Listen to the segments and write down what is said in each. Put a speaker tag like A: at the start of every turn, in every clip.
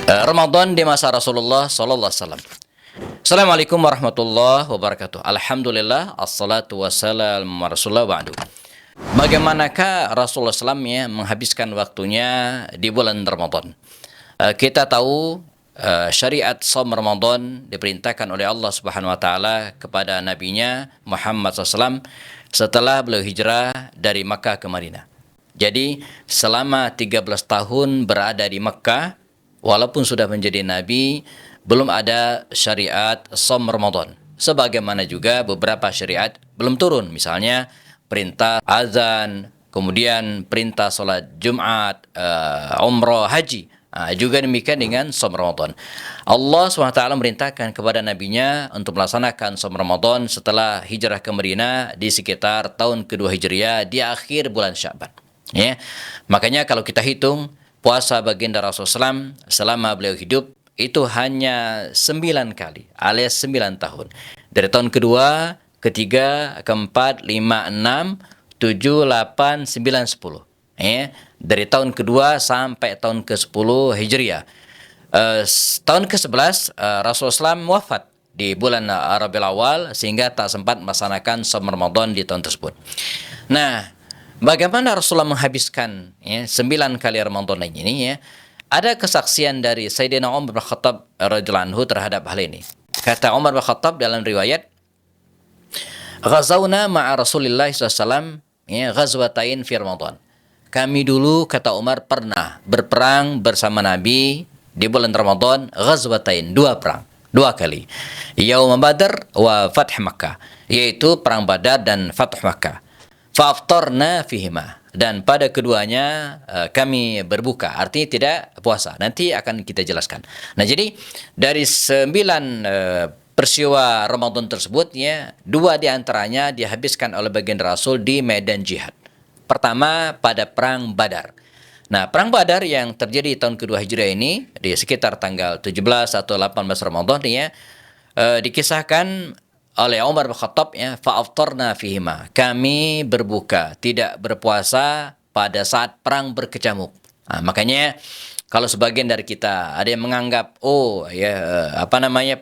A: Ramadan di masa Rasulullah sallallahu alaihi wasallam. Assalamualaikum warahmatullahi wabarakatuh. Alhamdulillah, assalatu wassalamu ala Rasulillah ba'du. Bagaimanakah Rasulullah SAW ya menghabiskan waktunya di bulan Ramadan? Kita tahu syariat saum Ramadan diperintahkan oleh Allah Subhanahu wa taala kepada nabinya Muhammad SAW setelah beliau hijrah dari Makkah ke Madinah. Jadi selama 13 tahun berada di Makkah, walaupun sudah menjadi nabi, belum ada syariat saum Ramadan. Sebagaimana juga beberapa syariat belum turun, misalnya perintah azan, kemudian perintah salat Jumat, umrah, haji. Juga demikian dengan saum Ramadan. Allah SWT merintahkan kepada nabinya untuk melaksanakan saum Ramadan setelah hijrah ke Madinah di sekitar tahun kedua Hijriah di akhir bulan Sya'ban. Ya. Makanya kalau kita hitung puasa baginda Rasulullah SAW selama beliau hidup itu hanya 9 kali alias 9 tahun. Dari tahun kedua, ketiga, keempat, 5, 6, 7, 8, 9, 10. Ya. Dari tahun kedua sampai tahun ke-10 Hijriah. Tahun ke-11 Rasulullah SAW wafat di bulan Rabiul Awal sehingga tak sempat melaksanakan saum Ramadan di tahun tersebut. Nah, bagaimana Rasulullah menghabiskan 9 kali Ramadan ini ya? Ada kesaksian dari Sayyidina Umar bin Khattab radhiyallahu anhu terhadap hal ini. Kata Umar bin Khattab dalam riwayat, "Ghazawna ma'a Rasulillah SAW ghazwatain fi Ramadan." Kami dulu, kata Umar, pernah berperang bersama Nabi di bulan Ramadan, ghazwatain, 2 perang, 2 kali. Yaum Badar wa Fath Makkah, yaitu perang Badar dan Fath Makkah. Fa'aftarna fihima, dan pada keduanya kami berbuka, artinya tidak puasa. Nanti akan kita jelaskan. Nah, jadi dari 9 peristiwa Ramadan tersebut ya, 2 di antaranya dihabiskan oleh baginda Rasul di medan jihad. Pertama pada perang Badar. Nah, perang Badar yang terjadi tahun kedua Hijriah ini di sekitar tanggal 17 atau 18 Ramadan ya, dikisahkan oleh Umar bin Khattab ya, fa'aftarna fihima. Kami berbuka, tidak berpuasa pada saat perang berkecamuk. Nah, makanya kalau sebagian dari kita ada yang menganggap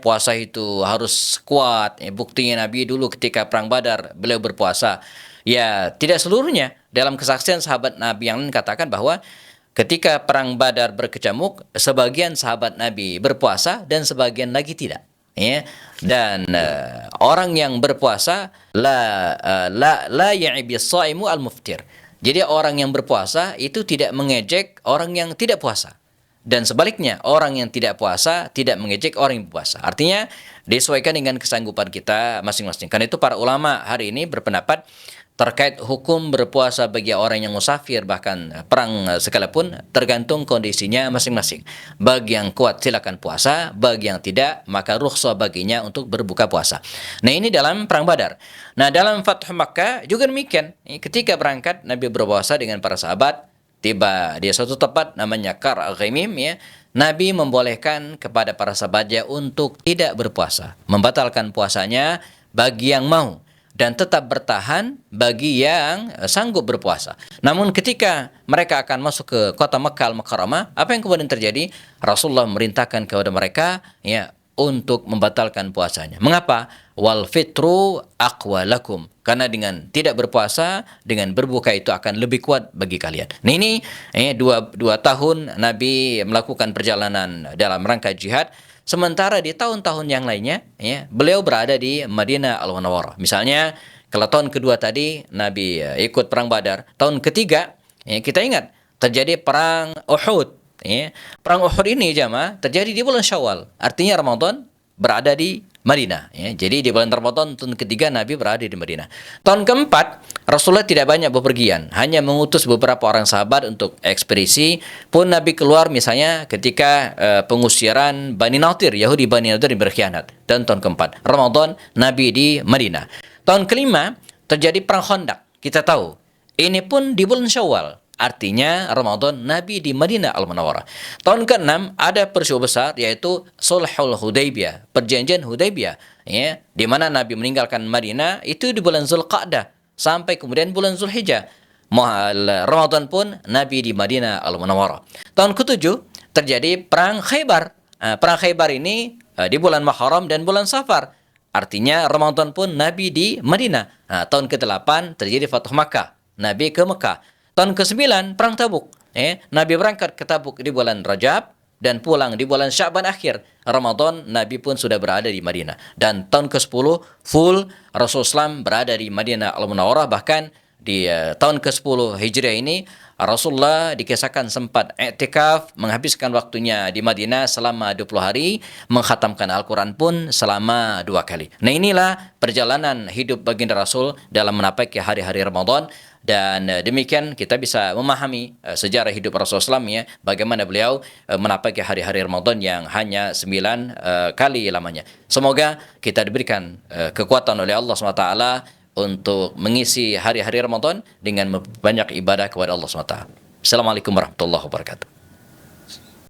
A: puasa itu harus kuat. Buktinya Nabi dulu ketika perang Badar beliau berpuasa. Ya, tidak seluruhnya. Dalam kesaksian sahabat Nabi yang lain katakan bahwa ketika perang Badar berkecamuk, sebagian sahabat Nabi berpuasa dan sebagian lagi tidak. Ya, dan orang yang berpuasa la ya'ibi as-shaimu al-muftir. Jadi orang yang berpuasa itu tidak mengejek orang yang tidak puasa. Dan sebaliknya, orang yang tidak puasa tidak mengejek orang yang berpuasa. Artinya disesuaikan dengan kesanggupan kita masing-masing. Karena itu para ulama hari ini berpendapat terkait hukum berpuasa bagi orang yang musafir, bahkan perang sekalipun, tergantung kondisinya masing-masing. Bagi yang kuat silakan puasa, bagi yang tidak maka rukhsah baginya untuk berbuka puasa. Nah, ini dalam perang Badar. Nah, dalam Fathu Makkah juga demikian. Ketika berangkat Nabi berpuasa dengan para sahabat, tiba di suatu tempat namanya Kar Al-Ghaimim ya. Nabi membolehkan kepada para sahabatnya untuk tidak berpuasa, membatalkan puasanya bagi yang mau, dan tetap bertahan bagi yang sanggup berpuasa. Namun ketika mereka akan masuk ke kota Makkah Al-Mukarramah, apa yang kemudian terjadi? Rasulullah memerintahkan kepada mereka ya untuk membatalkan puasanya. Mengapa? Wal fitru aqwa lakum. Karena dengan tidak berpuasa, dengan berbuka itu akan lebih kuat bagi kalian. Nah, ini dua tahun Nabi melakukan perjalanan dalam rangka jihad. Sementara di tahun-tahun yang lainnya, ya, beliau berada di Madinah Al-Munawwarah. Misalnya, kalau tahun kedua tadi Nabi ikut perang Badar, tahun ketiga, ya, kita ingat terjadi perang Uhud. Ya. Perang Uhud ini jamaah terjadi di bulan Syawal. Artinya Ramadan berada di Madinah. Ya. Jadi di bulan Ramadan tahun ketiga Nabi berada di Madinah. Tahun keempat Rasulullah tidak banyak bepergian, hanya mengutus beberapa orang sahabat untuk ekspedisi. Pun Nabi keluar misalnya ketika pengusiran Bani Nadir, Yahudi Bani Nadir berkhianat. Dan tahun keempat Ramadan Nabi di Madinah. Tahun kelima terjadi perang Khandaq. Kita tahu ini pun di bulan Syawal. Artinya Ramadan Nabi di Madinah Al-Munawwarah. Tahun ke-6 ada peristiwa besar yaitu Sulhul Hudaybiyah, perjanjian Hudaybiyah, ya, di mana Nabi meninggalkan Madinah itu di bulan Zulqa'dah sampai kemudian bulan Zulhijjah. Ramadan pun Nabi di Madinah Al-Munawwarah. Tahun ke-7 terjadi perang Khaybar. Perang Khaybar ini di bulan Muharram dan bulan Safar. Artinya Ramadan pun Nabi di Madinah. Tahun ke-8 terjadi Fathu Makkah. Nabi ke Mekah. Tahun ke-9 perang Tabuk. Nabi berangkat ke Tabuk di bulan Rajab dan pulang di bulan Sya'ban akhir. Ramadan Nabi pun sudah berada di Madinah. Dan tahun ke-10 full Rasulullah SAW berada di Madinah Al-Munawwarah. Bahkan di tahun ke-10 Hijriah ini Rasulullah dikisahkan sempat i'tikaf, menghabiskan waktunya di Madinah selama 20 hari, mengkhatamkan Al-Quran pun selama 2 kali. Nah, inilah perjalanan hidup baginda Rasul dalam menapaki hari-hari Ramadan. Dan demikian kita bisa memahami sejarah hidup Rasulullah SAW, ya, bagaimana beliau menapaki hari-hari Ramadan yang hanya 9 kali lamanya. Semoga kita diberikan kekuatan oleh Allah SWT untuk mengisi hari-hari Ramadan dengan banyak ibadah kepada Allah SWT. Assalamualaikum warahmatullahi wabarakatuh.